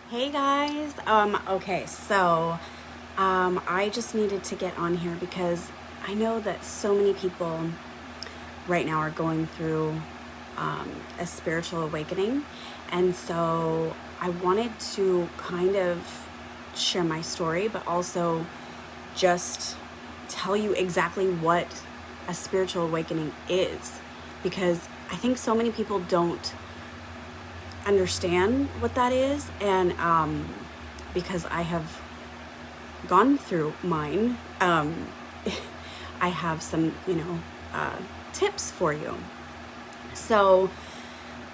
Hey guys, okay, so I just needed to get on here because I know that so many people right now are going through a spiritual awakening, and so I wanted to kind of share my story, but also just tell you exactly what a spiritual awakening is, because I think so many people don't understand what that is, and because I have gone through mine, I have some tips for you. So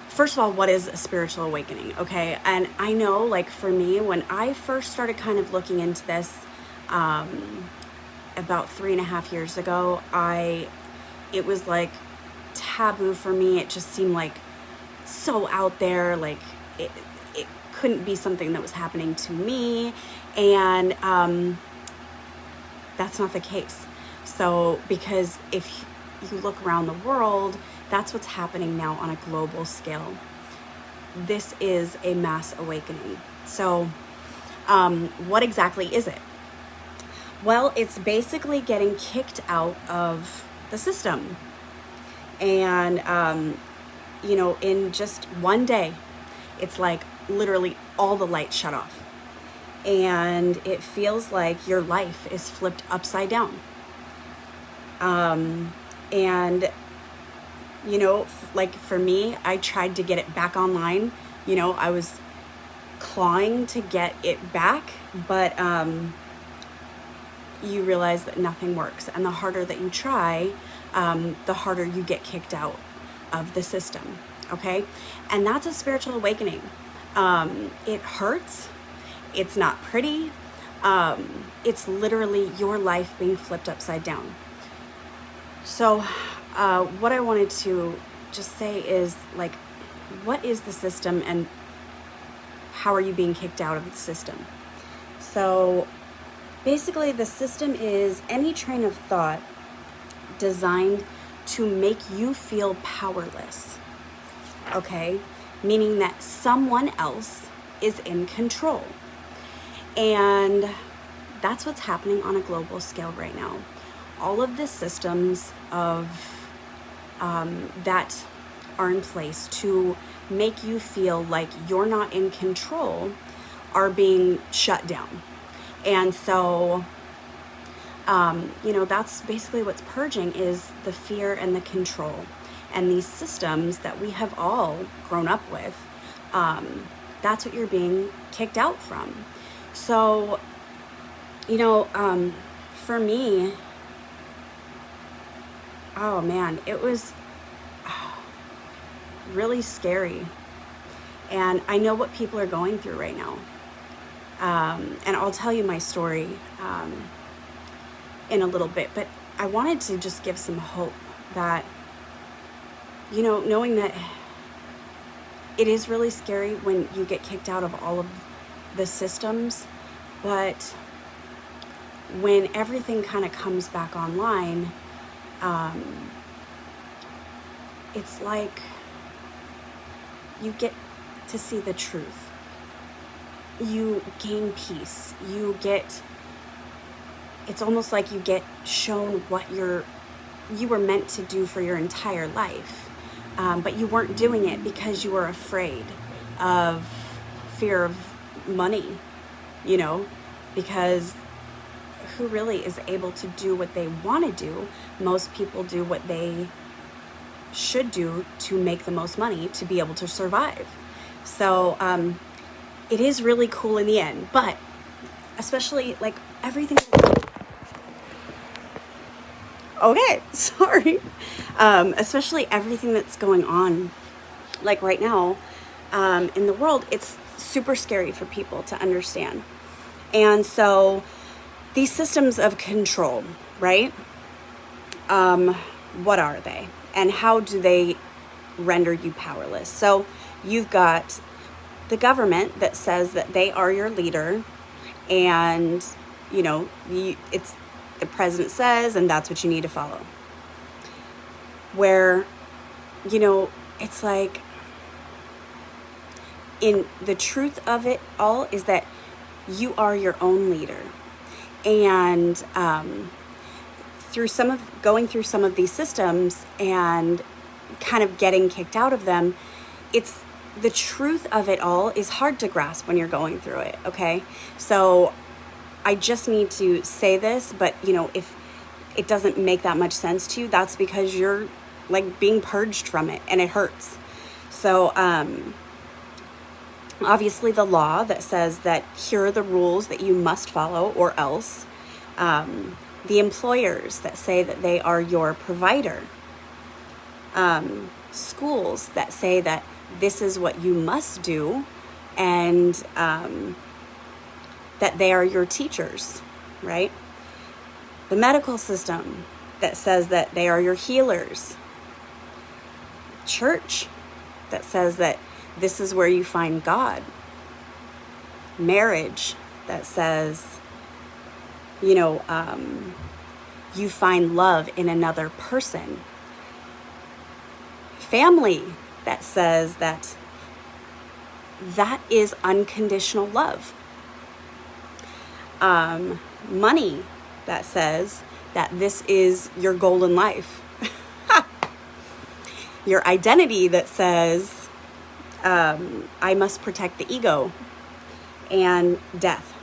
first of all, what is a spiritual awakening? Okay, and I know, like, for me, when I first started kind of looking into this about 3.5 years ago, it was like taboo for me. It just seemed like so out there, like it couldn't be something that was happening to me, and that's not the case. So because if you look around the world, that's what's happening now on a global scale. This is a mass awakening. So what exactly is it? Well, it's basically getting kicked out of the system. And in just one day, it's like literally all the lights shut off. And it feels like your life is flipped upside down. And, like for me, I tried to get it back online. I was clawing to get it back, but you realize that nothing works. And the harder that you try, the harder you get kicked out of the system. Okay? And that's a spiritual awakening. It hurts. It's not pretty. It's literally your life being flipped upside down. So what I wanted to just say is, like, what is the system and how are you being kicked out of the system? So basically, the system is any train of thought designed to make you feel powerless. Okay? Meaning that someone else is in control. And that's what's happening on a global scale right now. All of the systems of that are in place to make you feel like you're not in control are being shut down. And so, that's basically what's purging, is the fear and the control. And these systems that we have all grown up with, that's what you're being kicked out from. So, for me, oh man, it was really scary. And I know what people are going through right now. And I'll tell you my story in a little bit, but I wanted to just give some hope that, knowing that it is really scary when you get kicked out of all of the systems, but when everything kind of comes back online, it's like you get to see the truth. You gain peace. It's almost like you get shown what you were meant to do for your entire life. But you weren't doing it because you were afraid of fear of money, because who really is able to do what they want to do? Most people do what they should do to make the most money to be able to survive. So it is really cool in the end, but especially like everything. Okay, sorry. Especially everything that's going on, like right now, in the world, it's super scary for people to understand. And so these systems of control, right? What are they? And how do they render you powerless? So you've got the government that says that they are your leader, and, it's the president says, and that's what you need to follow. Where, it's like in the truth of it all is that you are your own leader. And going through some of these systems and kind of getting kicked out of them, it's the truth of it all is hard to grasp when you're going through it. Okay. So I just need to say this, but if it doesn't make that much sense to you, that's because you're like being purged from it and it hurts. So, obviously the law that says that here are the rules that you must follow or else. The employers that say that they are your provider. Schools that say that this is what you must do, and that they are your teachers, right? The medical system that says that they are your healers. Church that says that this is where you find God. Marriage that says, you find love in another person. Family that says that is unconditional love. Money that says that this is your golden life. Your identity that says, I must protect the ego. And death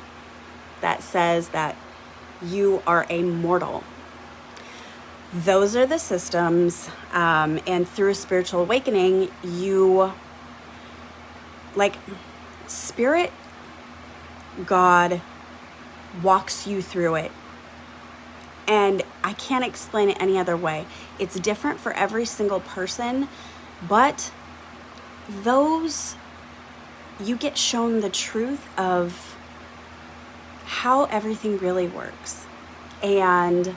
that says that you are a mortal. Those are the systems, and through a spiritual awakening, Spirit, God walks you through it. And I can't explain it any other way. It's different for every single person, but you get shown the truth of how everything really works. And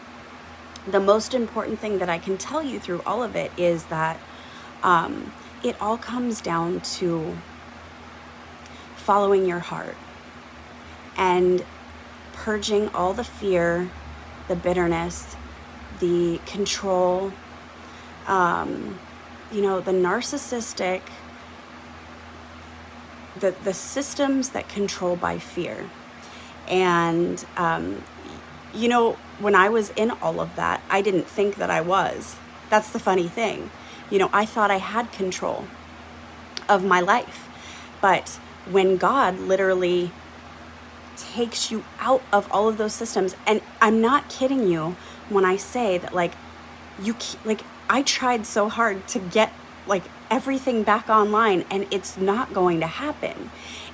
the most important thing that I can tell you through all of it is that it all comes down to following your heart and purging all the fear, the bitterness, the control, the narcissistic, the systems that control by fear. And, when I was in all of that, I didn't think that I was. That's the funny thing. I thought I had control of my life. But when God literally takes you out of all of those systems, and I'm not kidding you when I say that, I tried so hard to get everything back online, and it's not going to happen.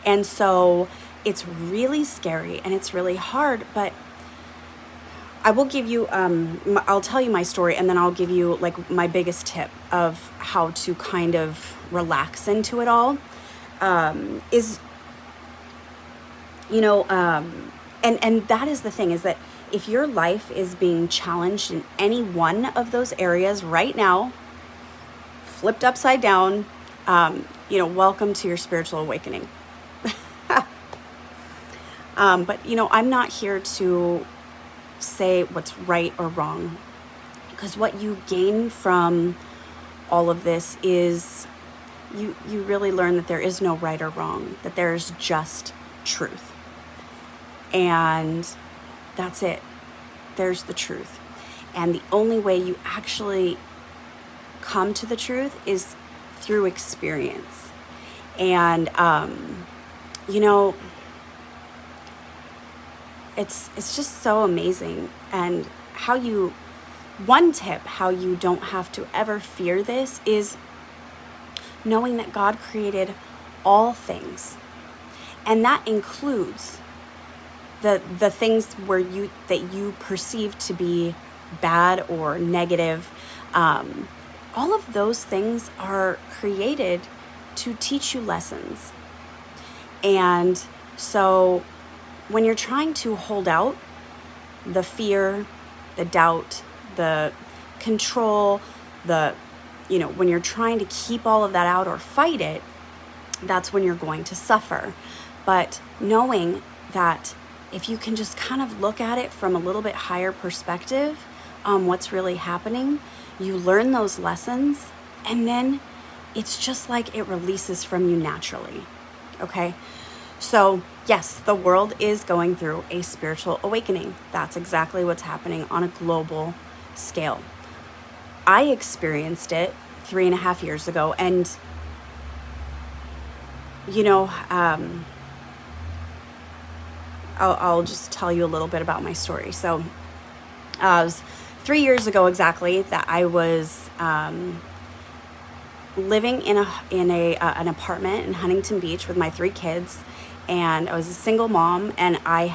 And so it's really scary and it's really hard, but I will give you, I'll tell you my story, and then I'll give you my biggest tip of how to kind of relax into it all, and that is the thing, is that if your life is being challenged in any one of those areas right now, flipped upside down, welcome to your spiritual awakening. But I'm not here to say what's right or wrong, because what you gain from all of this is you really learn that there is no right or wrong, that there's just truth. And that's it. There's the truth. And the only way you actually come to the truth is through experience. And, it's just so amazing. And how you don't have to ever fear this is knowing that God created all things. And that includes the things that you perceive to be bad or negative. All of those things are created to teach you lessons. And so when you're trying to hold out the fear, the doubt, the control, when you're trying to keep all of that out or fight it, that's when you're going to suffer. But knowing that if you can just kind of look at it from a little bit higher perspective on what's really happening, you learn those lessons, and then it's just like it releases from you naturally. Okay. So yes, the world is going through a spiritual awakening. That's exactly what's happening on a global scale. I experienced it 3.5 years ago, and you know, I'll just tell you a little bit about my story. So it was 3 years ago exactly that I was living in an apartment in Huntington Beach with my 3 kids, and I was a single mom, and I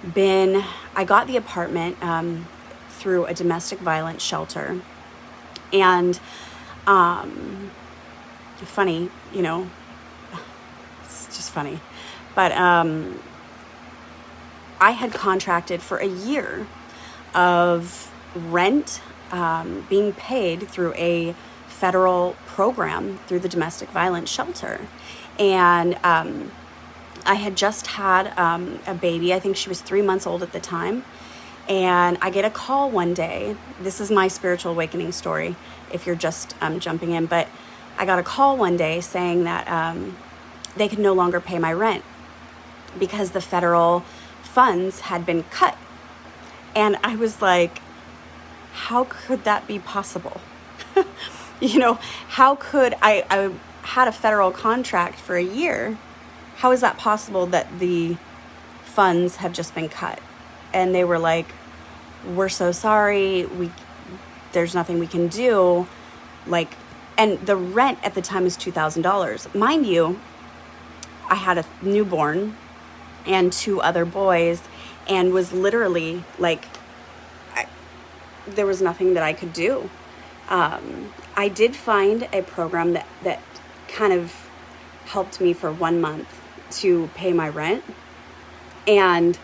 got the apartment through a domestic violence shelter. And funny, it's just funny, but I had contracted for a year of rent being paid through a federal program through the domestic violence shelter. And I had just had a baby. I think she was 3 months old at the time. And I get a call one day. This is my spiritual awakening story, if you're just jumping in. But I got a call one day saying that they could no longer pay my rent because the federal funds had been cut. And I was like, how could that be possible? How could I had a federal contract for a year. How is that possible that the funds have just been cut? And they were like, we're so sorry. There's nothing we can do. And the rent at the time was $2,000. Mind you, I had a newborn and 2 other boys, and was literally there was nothing that I could do. I did find a program that kind of helped me for 1 month to pay my rent. And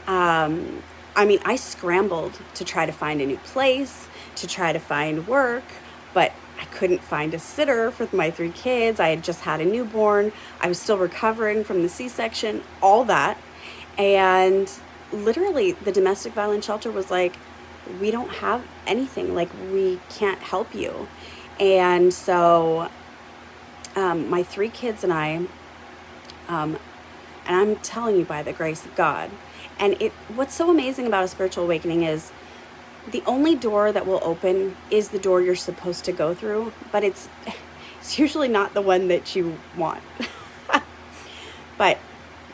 I scrambled to try to find a new place, to try to find work, but I couldn't find a sitter for my 3 kids. I had just had a newborn. I was still recovering from the C-section, all that. And literally the domestic violence shelter was like, we don't have anything, we can't help you. And so my 3 kids and I, and I'm telling you by the grace of God, and what's so amazing about a spiritual awakening is the only door that will open is the door you're supposed to go through, but it's usually not the one that you want. But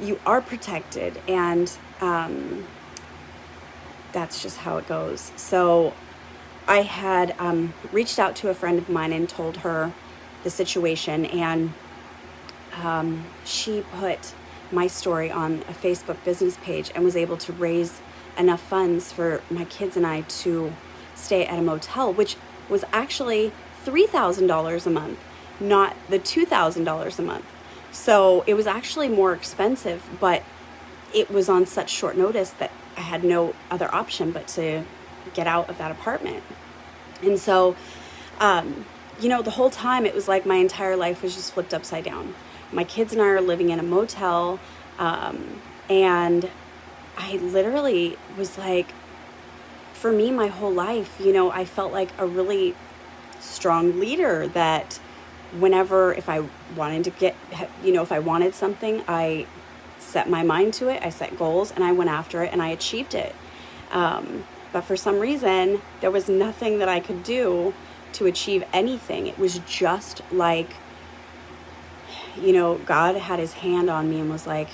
you are protected, and that's just how it goes. So I had reached out to a friend of mine and told her the situation, and she put my story on a Facebook business page and was able to raise enough funds for my kids and I to stay at a motel, which was actually $3,000 a month, not the $2,000 a month. So it was actually more expensive, but it was on such short notice that I had no other option but to get out of that apartment. And so, the whole time it was like my entire life was just flipped upside down. My kids and I are living in a motel, and I literally was like, for me, my whole life, I felt like a really strong leader that whenever, if I wanted to get, if I wanted something, I set my mind to it, I set goals, and I went after it, and I achieved it. But for some reason, there was nothing that I could do to achieve anything. It was just like, God had his hand on me and was like,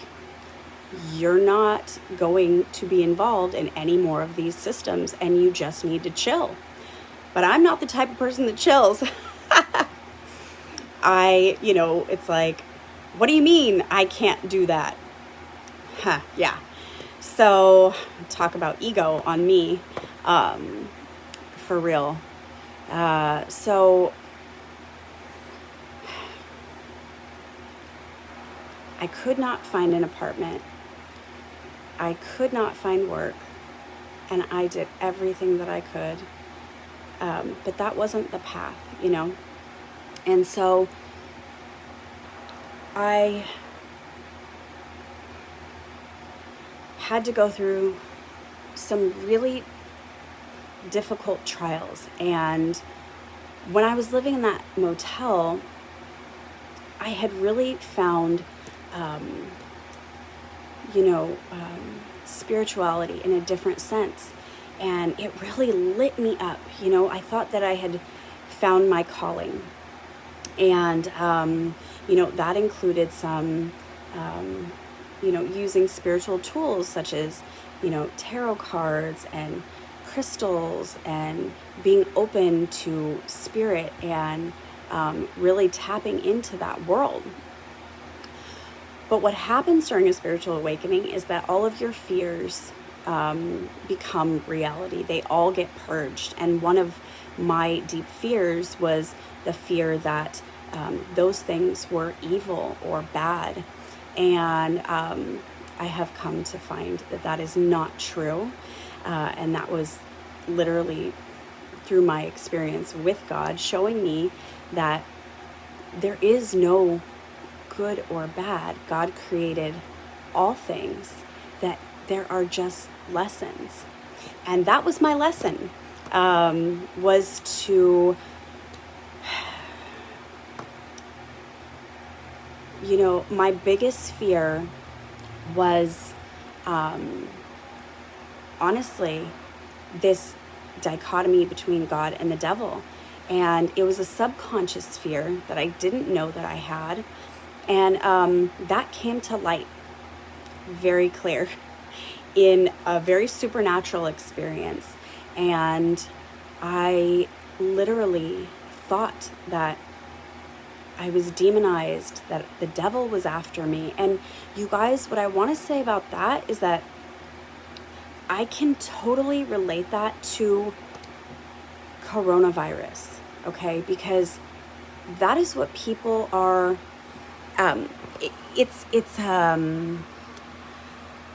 you're not going to be involved in any more of these systems, and you just need to chill. But I'm not the type of person that chills. It's like, what do you mean I can't do that? Yeah. So talk about ego on me, for real. So I could not find an apartment. I could not find work, and I did everything that I could. But that wasn't the path, And so I had to go through some really difficult trials. And when I was living in that motel, I had really found, spirituality in a different sense. And it really lit me up. I thought that I had found my calling. And, that included some, using spiritual tools such as, tarot cards and crystals, and being open to spirit, and really tapping into that world. But what happens during a spiritual awakening is that all of your fears become reality. They all get purged. And one of my deep fears was the fear that those things were evil or bad. And I have come to find that that is not true. And that was literally through my experience with God, showing me that there is no good or bad. God created all things, that there are just lessons. And that was my lesson, was to, my biggest fear was, honestly, this dichotomy between God and the devil. And it was a subconscious fear that I didn't know that I had. And that came to light very clear in a very supernatural experience. And I literally thought that I was demonized, that the devil was after me. And you guys, what I want to say about that is that I can totally relate that to coronavirus, okay? Because that is what people are, it's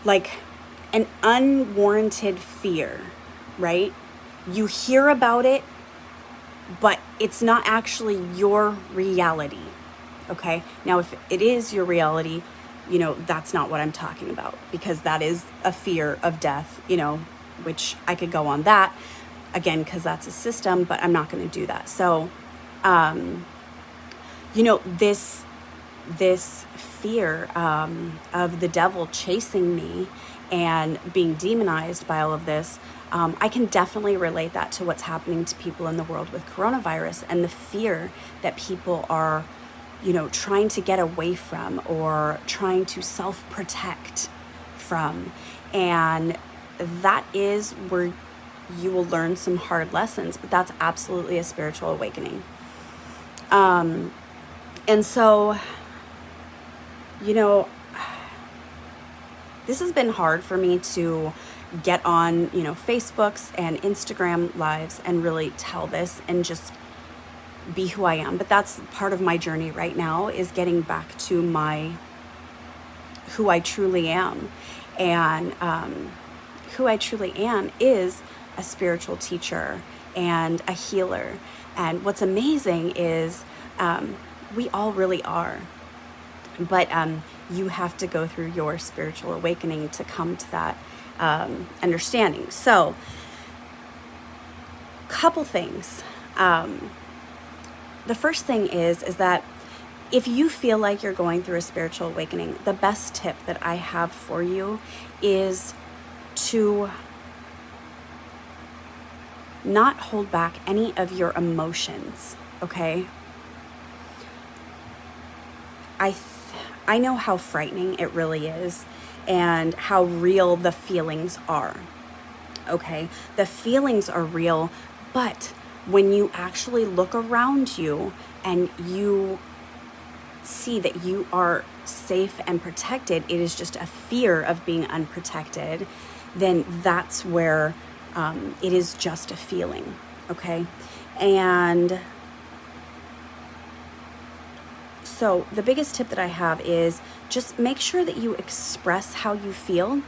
like an unwarranted fear, right? You hear about it, but it's not actually your reality, okay? Now, if it is your reality, that's not what I'm talking about, because that is a fear of death, which I could go on that again, because that's a system, but I'm not going to do that. So, this fear of the devil chasing me and being demonized by all of this, I can definitely relate that to what's happening to people in the world with coronavirus, and the fear that people are, trying to get away from, or trying to self-protect from. And that is where you will learn some hard lessons, but that's absolutely a spiritual awakening. And so, this has been hard for me to get on, Facebooks and Instagram lives and really tell this and just be who I am. But that's part of my journey right now, is getting back to who I truly am. And who I truly am is a spiritual teacher and a healer. And what's amazing is we all really are. But you have to go through your spiritual awakening to come to that understanding. So, couple things. The first thing is that if you feel like you're going through a spiritual awakening, the best tip that I have for you is to not hold back any of your emotions, okay? I know how frightening it really is, and how real the feelings are, okay? The feelings are real, but when you actually look around you and you see that you are safe and protected, it is just a fear of being unprotected, then that's where it is just a feeling, okay? And so the biggest tip that I have is just make sure that you express how you feel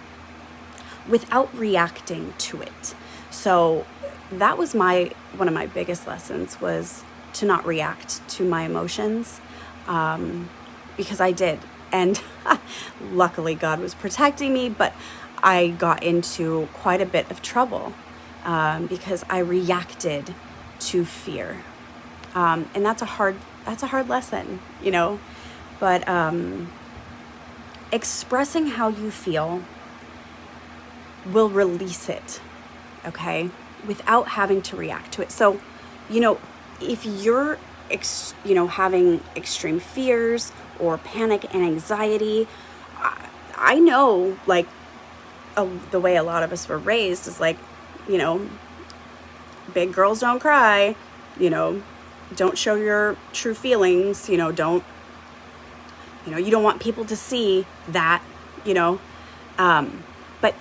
without reacting to it. So that was one of my biggest lessons, was to not react to my emotions, because I did. And luckily God was protecting me, but I got into quite a bit of trouble because I reacted to fear. And that's a hard lesson, But expressing how you feel will release it, okay, without having to react to it. So, if you're, having extreme fears or panic and anxiety, I know, like, the way a lot of us were raised is like, big girls don't cry, don't show your true feelings, don't, you don't want people to see that, but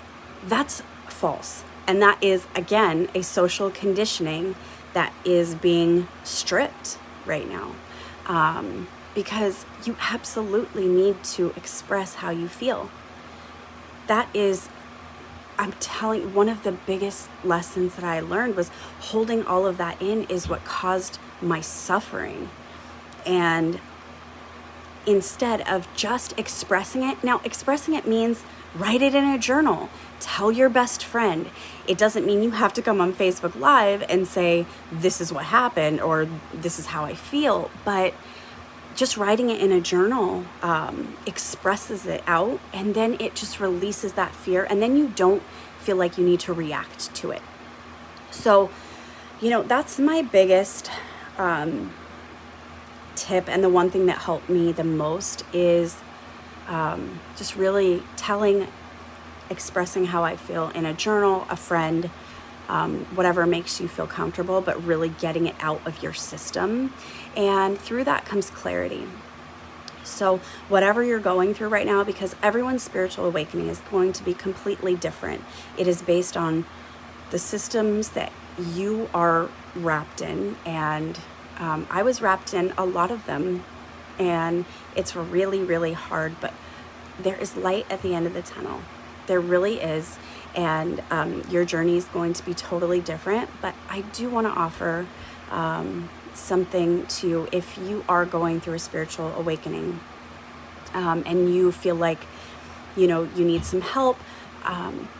that's false. And that is, again, a social conditioning that is being stripped right now. Because you absolutely need to express how you feel. That is, I'm telling you, one of the biggest lessons that I learned was holding all of that in is what caused my suffering. And instead of just expressing it, now expressing it means write it in a journal, tell your best friend. It doesn't mean you have to come on Facebook Live and say, this is what happened, or this is how I feel, but just writing it in a journal expresses it out, and then it just releases that fear, and then you don't feel like you need to react to it. So, that's my biggest tip, and the one thing that helped me the most is just really expressing how I feel in a journal, a friend, whatever makes you feel comfortable, but really getting it out of your system. And through that comes clarity. So whatever you're going through right now, because everyone's spiritual awakening is going to be completely different. It is based on the systems that you are wrapped in. And I was wrapped in a lot of them, and it's really, really hard, but there is light at the end of the tunnel. There really is. And your journey is going to be totally different. But I do want to offer something to you if you are going through a spiritual awakening and you feel like, you need some help.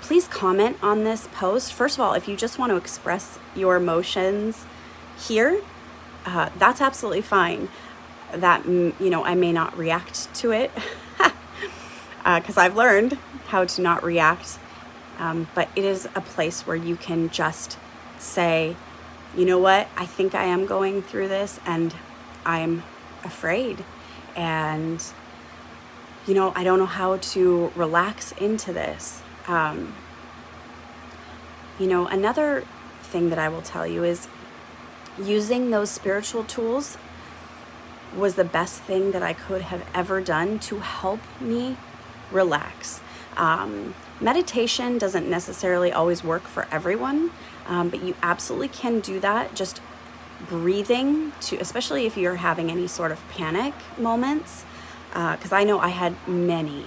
Please comment on this post. First of all, if you just want to express your emotions here, that's absolutely fine. That, I may not react to it because I've learned how to not react. But it is a place where you can just say, you know what, I think I am going through this and I'm afraid. And, I don't know how to relax into this. Another thing that I will tell you is using those spiritual tools was the best thing that I could have ever done to help me relax. Meditation doesn't necessarily always work for everyone, but you absolutely can do that. Just breathing, especially if you're having any sort of panic moments, because I know I had many,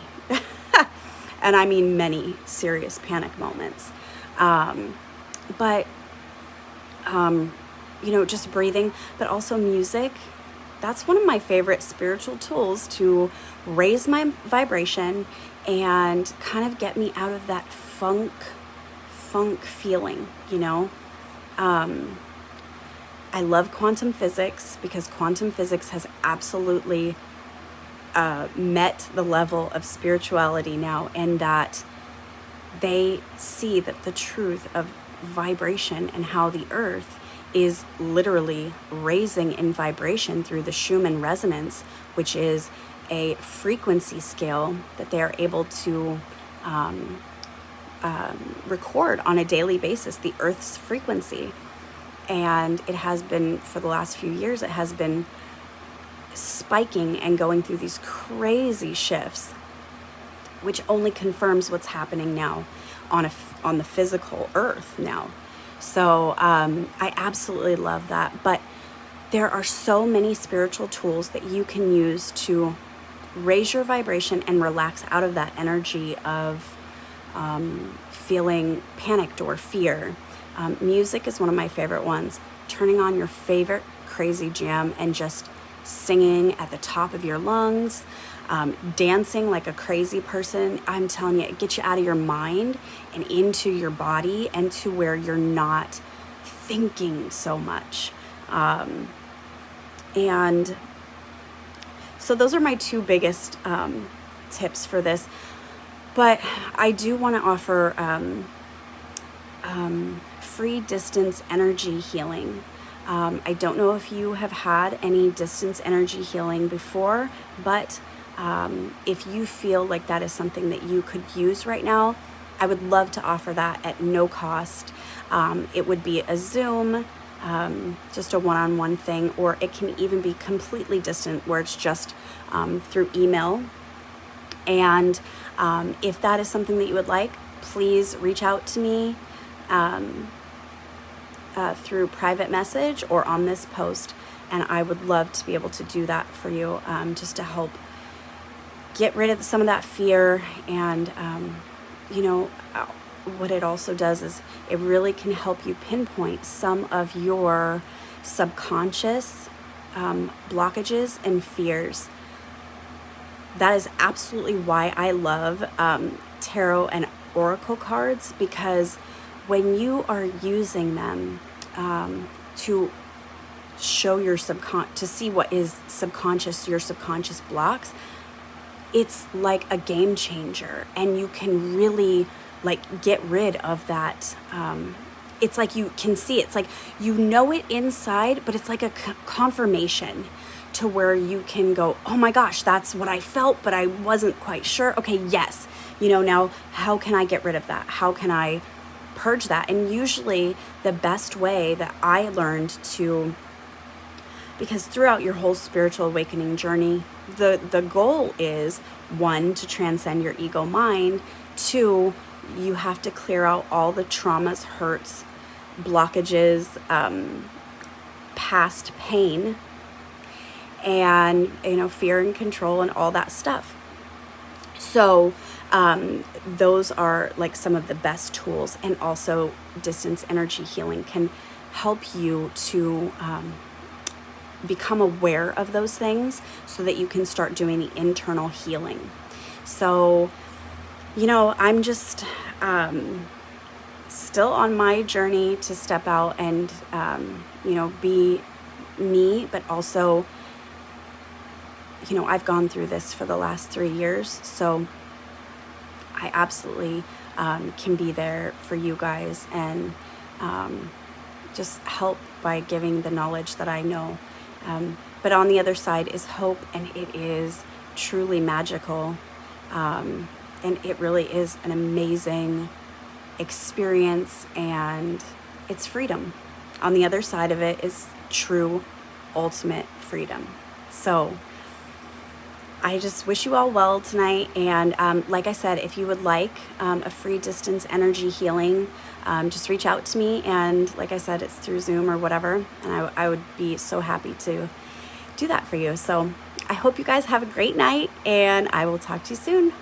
and I mean many serious panic moments. Just breathing, but also music. That's one of my favorite spiritual tools to raise my vibration and kind of get me out of that funk feeling, I love quantum physics because quantum physics has absolutely met the level of spirituality now, and that they see that the truth of vibration and how the earth is literally raising in vibration through the Schumann resonance, which is a frequency scale that they are able to record on a daily basis, the Earth's frequency. And it has been, for the last few years, it has been spiking and going through these crazy shifts, which only confirms what's happening now on the physical Earth now. So I absolutely love that. But there are so many spiritual tools that you can use to raise your vibration and relax out of that energy of feeling panicked or fear. Music is one of my favorite ones. Turning on your favorite crazy jam and just singing at the top of your lungs, dancing like a crazy person. I'm telling you, it gets you out of your mind and into your body and to where you're not thinking so much. And So those are my two biggest tips for this. But I do want to offer free distance energy healing. I don't know if you have had any distance energy healing before, but if you feel like that is something that you could use right now, I would love to offer that at no cost. It would be a Zoom, just a one-on-one thing, or it can even be completely distant where it's just through email. And if that is something that you would like, please reach out to me through private message or on this post, and I would love to be able to do that for you, just to help get rid of some of that fear. And what it also does is it really can help you pinpoint some of your subconscious blockages and fears. That is absolutely why I love tarot and oracle cards, because when you are using them to show your to see what is subconscious, your subconscious blocks, it's like a game changer, and you can really like get rid of that. It's like you can see, it's like you know it inside, but it's like a confirmation to where you can go, oh my gosh, that's what I felt, but I wasn't quite sure. Okay, yes, now how can I get rid of that? How can I purge that? And usually the best way that I learned to, because throughout your whole spiritual awakening journey, the goal is, 1, to transcend your ego mind. 2, you have to clear out all the traumas, hurts, blockages, past pain, and fear and control and all that stuff. So those are like some of the best tools. And also distance energy healing can help you to become aware of those things so that you can start doing the internal healing. So I'm just still on my journey to step out and be me, but also I've gone through this for the last 3 years, so I absolutely can be there for you guys and just help by giving the knowledge that I know. But on the other side is hope, and it is truly magical, and it really is an amazing experience, and it's freedom. On the other side of it is true, ultimate freedom. So I just wish you all well tonight. And like I said, if you would like a free distance energy healing, just reach out to me. And like I said, it's through Zoom or whatever. And I would be so happy to do that for you. So I hope you guys have a great night, and I will talk to you soon.